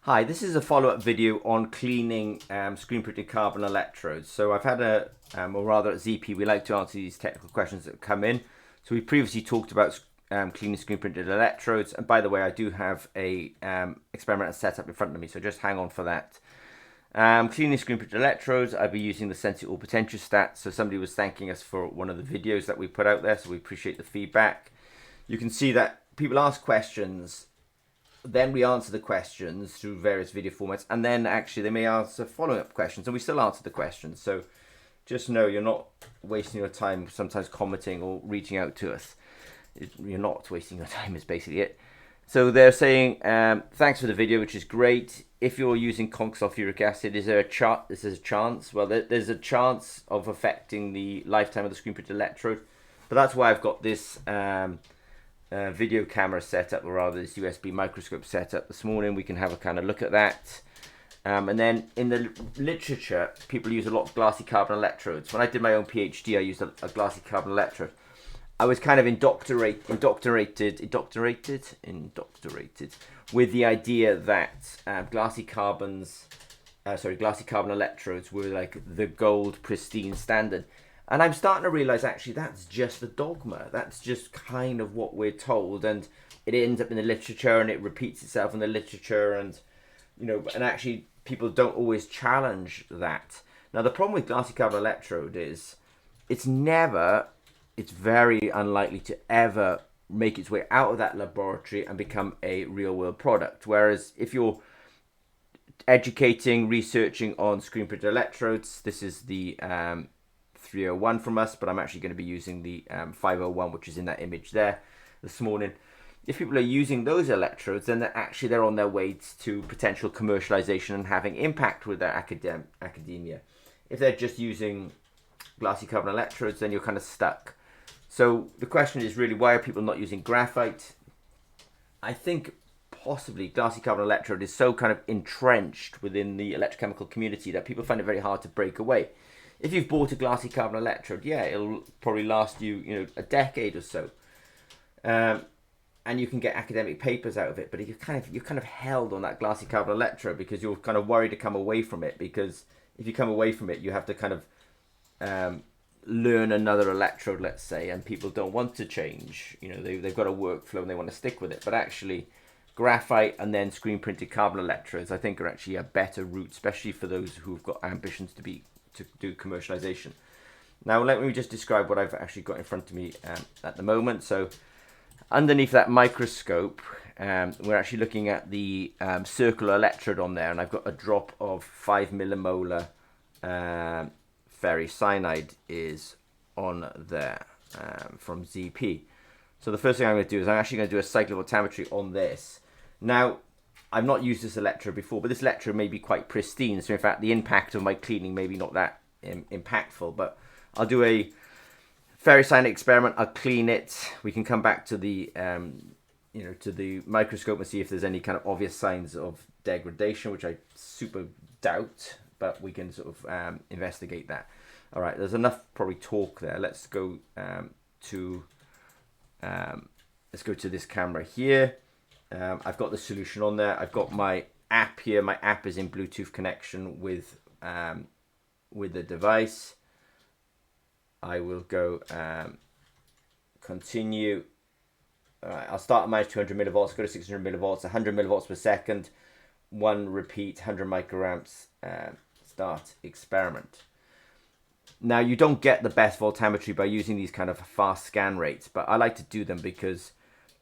Hi, this is a follow-up video on cleaning screen printed carbon electrodes. So I've had or rather at ZP, we like to answer these technical questions that come in. So we previously talked about cleaning screen printed electrodes. And by the way, I do have a experimental setup in front of me, so just hang on for that. Cleaning screen printed electrodes, I'll be using the Sensi All Potentiostat. So somebody was thanking us for one of the videos that we put out there, so we appreciate the feedback. You can see that people ask questions, then we answer the questions through various video formats, and then actually they may answer follow-up questions, and we still answer the questions. So just know you're not wasting your time sometimes commenting or reaching out to us. You're not wasting your time is basically it. So they're saying, thanks for the video, which is great. If you're using conc sulfuric acid, is there a chance? Well, there's a chance of affecting the lifetime of the screen printed electrode, but that's why I've got this video camera setup, or rather this USB microscope setup. This morning we can have a kind of look at that. And then in the literature, people use a lot of glassy carbon electrodes. When I did my own PhD, I used a glassy carbon electrode. I was kind of indoctrinated with the idea that glassy carbon electrodes were like the gold pristine standard. And I'm starting to realize actually that's just a dogma. That's just kind of what we're told, and it ends up in the literature and it repeats itself in the literature, and and actually people don't always challenge that. Now the problem with glassy carbon electrode is it's very unlikely to ever make its way out of that laboratory and become a real world product. Whereas if you're educating, researching on screen printed electrodes, this is the 301 from us, but I'm actually going to be using the 501, which is in that image there this morning. If people are using those electrodes, then they're on their way to potential commercialization and having impact with their academia. If they're just using glassy carbon electrodes, then you're kind of stuck. So the question is really, why are people not using graphite? I think possibly glassy carbon electrode is so kind of entrenched within the electrochemical community that people find it very hard to break away. If you've bought a glassy carbon electrode, yeah, it'll probably last you, a decade or so, and you can get academic papers out of it. But you're kind of held on that glassy carbon electrode because you're kind of worried to come away from it. Because if you come away from it, you have to kind of learn another electrode, let's say, and people don't want to change. They've got a workflow and they want to stick with it. But actually, graphite and then screen printed carbon electrodes, I think, are actually a better route, especially for those who've got ambitions to do commercialization. Now let me just describe what I've actually got in front of me at the moment. So underneath that microscope, we're actually looking at the circular electrode on there, and I've got a drop of 5 millimolar ferricyanide is on there from ZP. So the first thing I'm going to do is I'm actually going to do a cycle of voltammetry on this. Now I've not used this electrode before, but this electrode may be quite pristine. So in fact, the impact of my cleaning may be not that impactful. But I'll do a ferricyanide experiment. I'll clean it. We can come back to the to the microscope and see if there's any kind of obvious signs of degradation, which I super doubt. But we can sort of investigate that. All right, there's enough probably talk there. Let's go to this camera here. I've got the solution on there. I've got my app here. My app is in Bluetooth connection with the device. I will go continue. All right, I'll start at minus 200 millivolts, go to 600 millivolts, 100 millivolts per second, one repeat, 100 microamps, start experiment. Now, you don't get the best voltammetry by using these kind of fast scan rates, but I like to do them because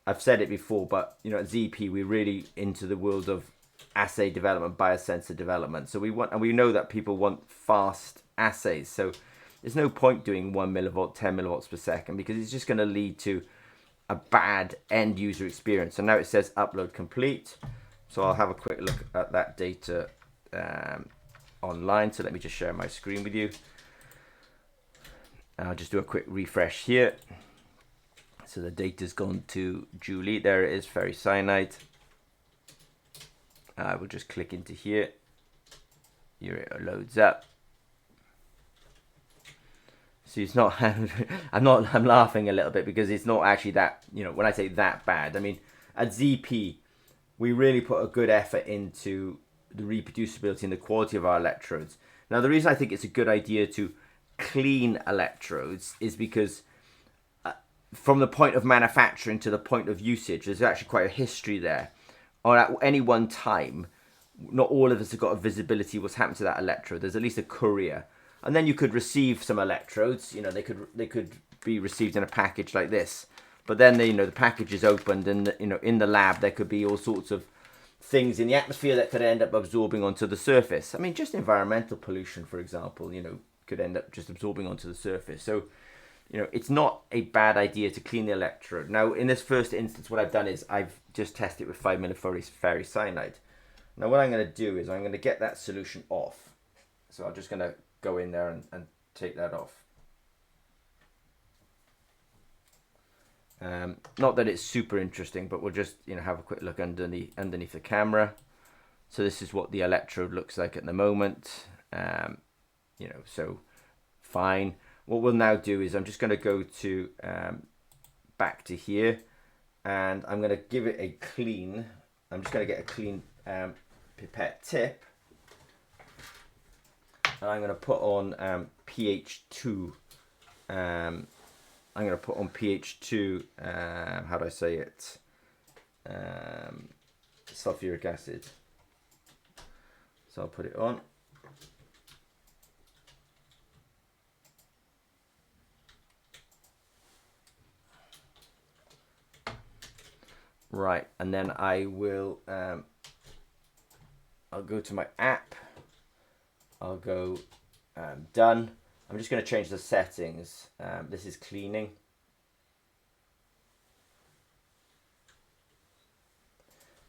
I've said it before, but at ZP we're really into the world of assay development, biosensor development. So we know that people want fast assays. So there's no point doing 1 millivolt, 10 millivolts per second, because it's just going to lead to a bad end user experience. So now it says upload complete. So I'll have a quick look at that data online. So let me just share my screen with you. I'll just do a quick refresh here. So the data's gone to Julie. There it is, ferricyanide. I will just click into here. Here it loads up. So it's not. I'm laughing a little bit because it's not actually that. When I say that bad, I mean at ZP, we really put a good effort into the reproducibility and the quality of our electrodes. Now, the reason I think it's a good idea to clean electrodes is because from the point of manufacturing to the point of usage, there's actually quite a history there. Or at any one time, not all of us have got a visibility what's happened to that electrode. There's at least a courier. And then you could receive some electrodes, you know, they could be received in a package like this. But then, you know, the package is opened and, you know, in the lab, there could be all sorts of things in the atmosphere that could end up absorbing onto the surface. I mean, just environmental pollution, for example, you know, could end up just absorbing onto the surface. So, you know, it's not a bad idea to clean the electrode. Now, in this first instance, what I've done is I've just tested it with 5 milliferrous ferricyanide. Now, what I'm going to do is I'm going to get that solution off. So I'm just going to go in there and take that off. Not that it's super interesting, but we'll just, you know, have a quick look underneath the camera. So this is what the electrode looks like at the moment. You know, so fine. What we'll now do is I'm just going to go to back to here, and I'm going to give it a clean. I'm just going to get a clean pipette tip, and I'm going to put on pH 2. I'm going to put on pH 2, how do I say it? Sulfuric acid. So I'll put it on. Right, and then I will, I'll go to my app. I'll go done. I'm just going to change the settings. This is cleaning.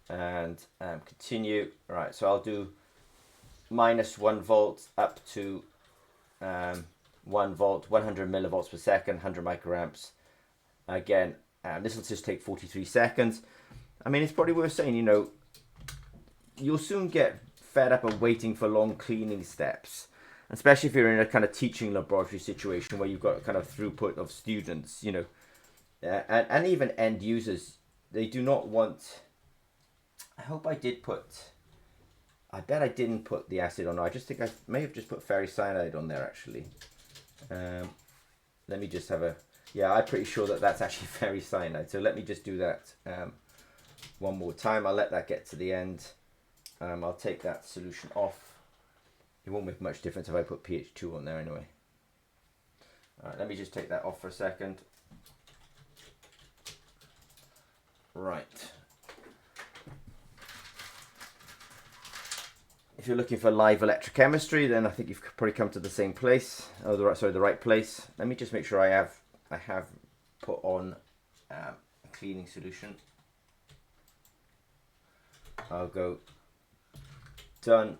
And continue. Right, so I'll do -1 volt up to 1 volt, 100 millivolts per second, 100 microamps. Again, this will just take 43 seconds. I mean, it's probably worth saying, you know, you'll soon get fed up of waiting for long cleaning steps, especially if you're in a kind of teaching laboratory situation where you've got a kind of throughput of students, you know, and even end users. They do not want, I hope I did put, I bet I didn't put the acid on. I just think I may have just put ferricyanide on there, actually. Let me just have a, yeah, I'm pretty sure that that's actually ferricyanide. So let me just do that one more time. I'll let that get to the end. I'll take that solution off. It won't make much difference if I put pH 2 on there anyway. All right, let me just take that off for a second. Right. If you're looking for live electrochemistry, then I think you've probably come to the same place. Oh, the right place. Let me just make sure I have put on a cleaning solution. I'll go done,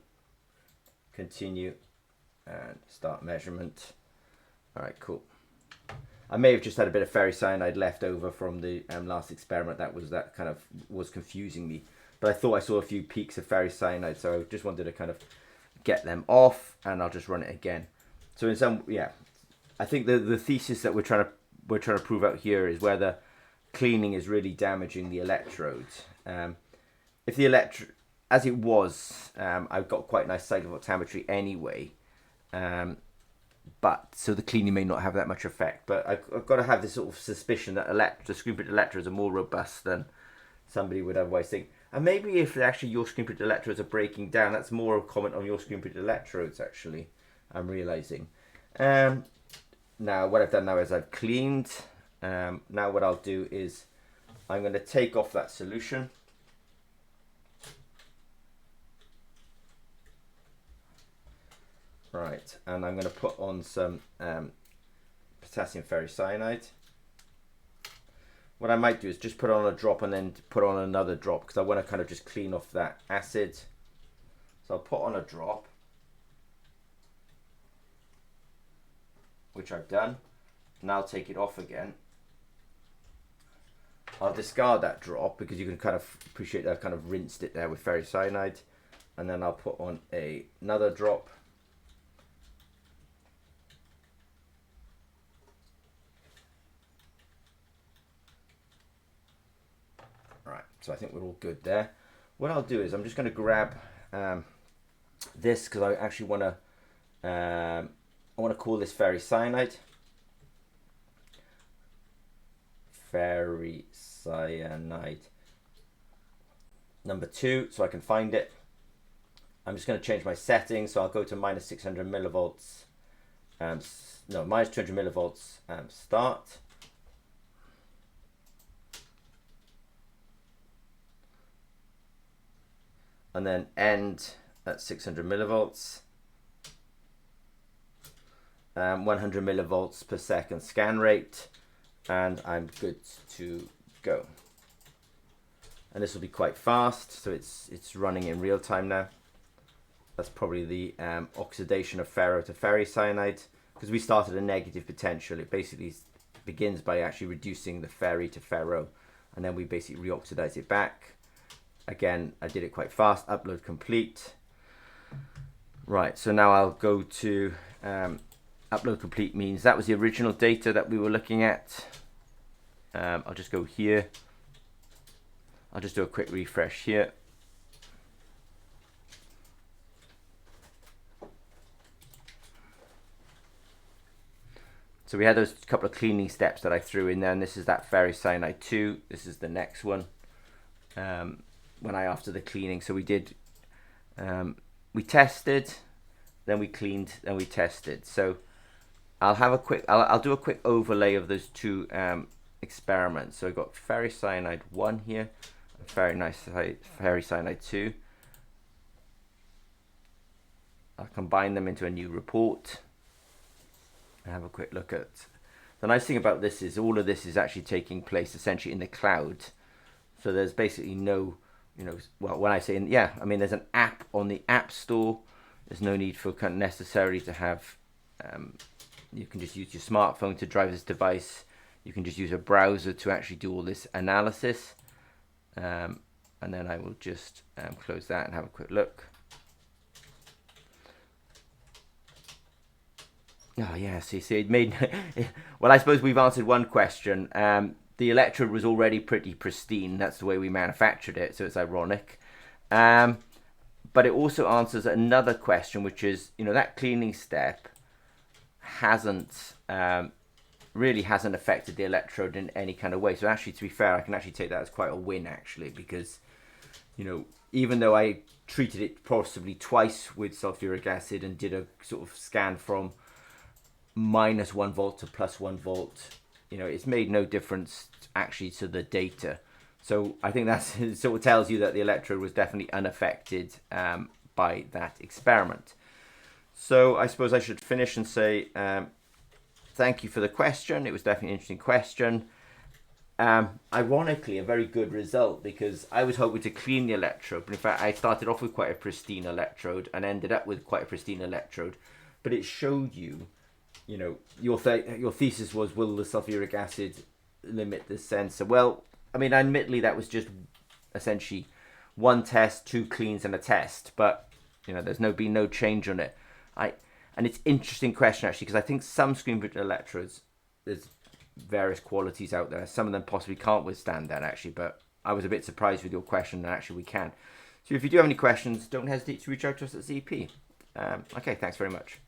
continue, and start measurement. All right, cool. I may have just had a bit of ferricyanide left over from the last experiment. That kind of was confusing me. But I thought I saw a few peaks of ferricyanide, so I just wanted to kind of get them off, and I'll just run it again. So in some, yeah, I think the thesis that we're trying to prove out here is whether cleaning is really damaging the electrodes. If the electrode, as it was, I've got quite nice cycle voltammetry anyway, but so the cleaning may not have that much effect. But I've got to have this sort of suspicion that the screen-printed electrodes are more robust than somebody would otherwise think. And maybe if actually your screen-printed electrodes are breaking down, that's more a comment on your screen-printed electrodes, actually, I'm realizing. Now, what I've done now is I've cleaned. Now what I'll do is I'm going to take off that solution. Right, and I'm going to put on some potassium ferricyanide. What I might do is just put on a drop and then put on another drop, because I want to kind of just clean off that acid. So I'll put on a drop, which I've done. And I'll take it off again. I'll discard that drop because you can kind of appreciate that I've kind of rinsed it there with ferricyanide. And then I'll put on another drop. Right, so I think we're all good there. what I'll do is I'm just going to grab this because I actually want to call this ferricyanide. Ferricyanide number 2, so I can find it. I'm just going to change my settings, so I'll go to minus 600 millivolts. No, minus 200 millivolts. Start. And then end at 600 millivolts. 100 millivolts per second scan rate, and I'm good to go. And this will be quite fast, so it's running in real time now. That's probably the oxidation of ferro to ferricyanide, because we started a negative potential. It basically begins by actually reducing the ferri to ferro, and then we basically reoxidize it back. Again, I did it quite fast. Upload complete. Right, so now I'll go to upload complete means that was the original data that we were looking at. I'll just go here. I'll just do a quick refresh here. So we had those couple of cleaning steps that I threw in there, and this is that ferricyanide 2. This is the next one. After the cleaning, so we did, we tested, then we cleaned, then we tested. So I'll do a quick overlay of those two experiments. So I got ferricyanide 1 here, and ferricyanide 2. I'll combine them into a new report and have a quick look at. The nice thing about this is all of this is actually taking place essentially in the cloud. So there's basically no, well, when I say, there's an app on the App Store. There's no need for necessarily to have, you can just use your smartphone to drive this device. You can just use a browser to actually do all this analysis. And then I will just close that and have a quick look. Oh yeah, see, it made, well, I suppose we've answered one question. The electrode was already pretty pristine. That's the way we manufactured it, so it's ironic. But it also answers another question, which is, that cleaning step really hasn't affected the electrode in any kind of way. So actually, to be fair, I can actually take that as quite a win, actually, because, even though I treated it possibly twice with sulfuric acid and did a sort of scan from -1 volt to +1 volt, it's made no difference actually to the data. So I think that's sort of tells you that the electrode was definitely unaffected by that experiment. So I suppose I should finish and say thank you for the question. It was definitely an interesting question. Ironically, a very good result, because I was hoping to clean the electrode, but in fact I started off with quite a pristine electrode and ended up with quite a pristine electrode. But it showed you, your thesis was, will the sulfuric acid limit the sensor? Well, admittedly that was just essentially 1 test, 2 cleans and a test, but there's been no change on it. And it's interesting question actually, because I think some screen printed electrodes, there's various qualities out there. Some of them possibly can't withstand that actually, but I was a bit surprised with your question that actually we can. So if you do have any questions, don't hesitate to reach out to us at ZP. Okay, thanks very much.